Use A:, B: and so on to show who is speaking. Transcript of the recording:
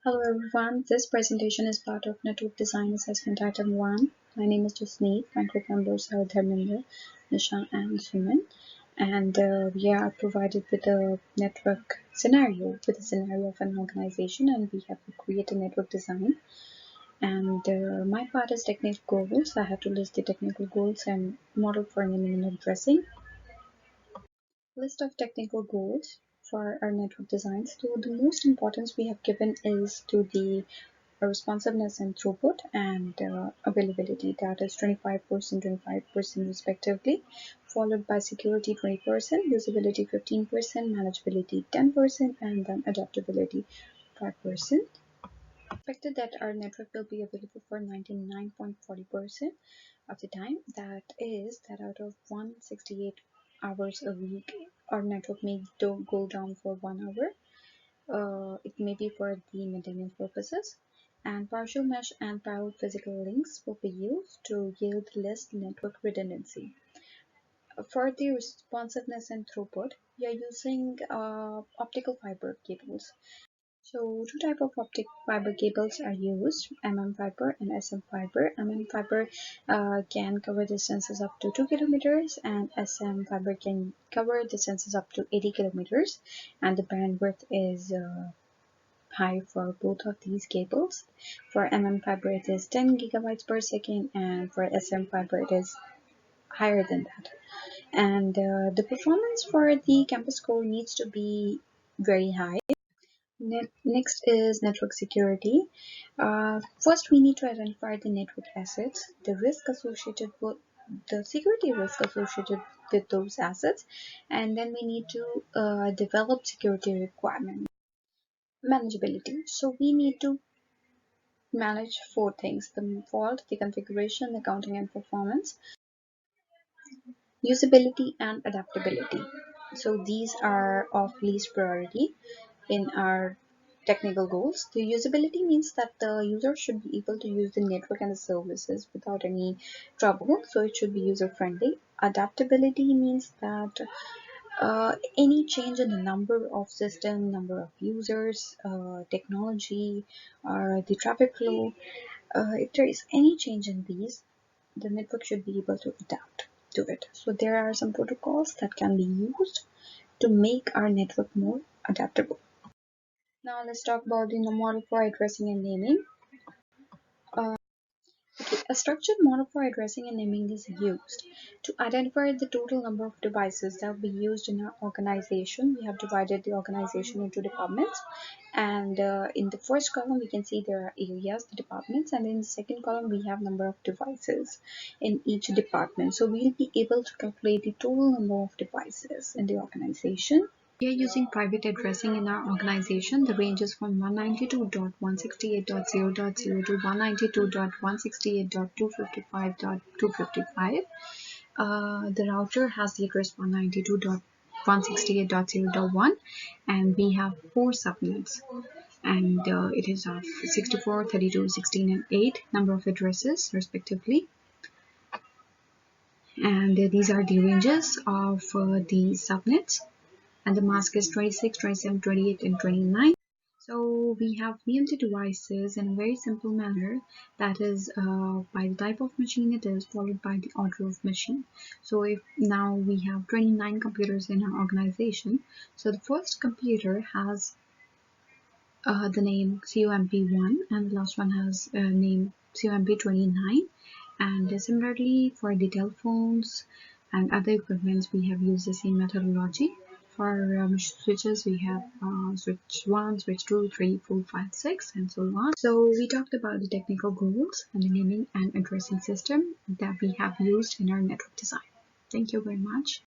A: Hello everyone, this presentation is part of Network Design Assessment Item 1. My name is Jasneet. My group members are Dharminder, Nisha and Suman. And we are provided with a network scenario, with a scenario of an organization, and we have to create a network design. And my part is technical goals. I have to list the technical goals and model for naming and addressing. List of technical goals for our network designs. So the most importance we have given is to the responsiveness and throughput and availability, that is 25%, 25% respectively, followed by security 20%, usability 15%, manageability 10%, and then adaptability 5%. Expected that our network will be available for 99.40% of the time. That is that out of 168 hours a week, our network may go down for 1 hour. It may be for the maintenance purposes, and partial mesh and parallel physical links will be used to yield less network redundancy. For the responsiveness and throughput, we are using optical fiber cables. So two type of optic fiber cables are used, fiber and SM fiber. Fiber can cover distances up to 2 kilometers and SM fiber can cover distances up to 80 kilometers, and the bandwidth is high for both of these cables. For fiber it is 10 gigabytes per second, and for SM fiber it is higher than that. And the performance for the campus core needs to be very high. Next is network security. First, we need to identify the network assets, the risk associated with the security risk associated with those assets, and then we need to develop security requirements. Manageability. So we need to manage four things: the fault, the configuration, accounting and performance, usability, and adaptability. So these are of least priority in our technical goals. The usability means that the user should be able to use the network and the services without any trouble, so it should be user friendly. Adaptability means that any change in the number of system, number of users, technology, or the traffic flow, if there is any change in these, the network should be able to adapt to it. So there are some protocols that can be used to make our network more adaptable. Now let's talk about the model for addressing and naming. A structured model for addressing and naming is used to identify the total number of devices that will be used in our organization. We have divided the organization into departments, and in the first column we can see there are areas, the departments, and in the second column we have number of devices in each department. So we'll be able to calculate the total number of devices in the organization. We are using private addressing in our organization. The range is from 192.168.0.0 to 192.168.255.255. The router has the address 192.168.0.1, and we have 4 subnets, and it is of 64, 32, 16, and 8 number of addresses respectively. And these are the ranges of the subnets, and the mask is 26, 27, 28, and 29. So we have named the devices in a very simple manner, that is by the type of machine it is, followed by the order of machine. So if now we have 29 computers in our organization, so the first computer has the name COMP1, and the last one has name COMP29. And similarly for the telephones and other equipments, we have used the same methodology. For switches, we have switch 1, switch 2, 3, 4, 5, 6, and so on. So we talked about the technical goals and the naming and addressing system that we have used in our network design. Thank you very much.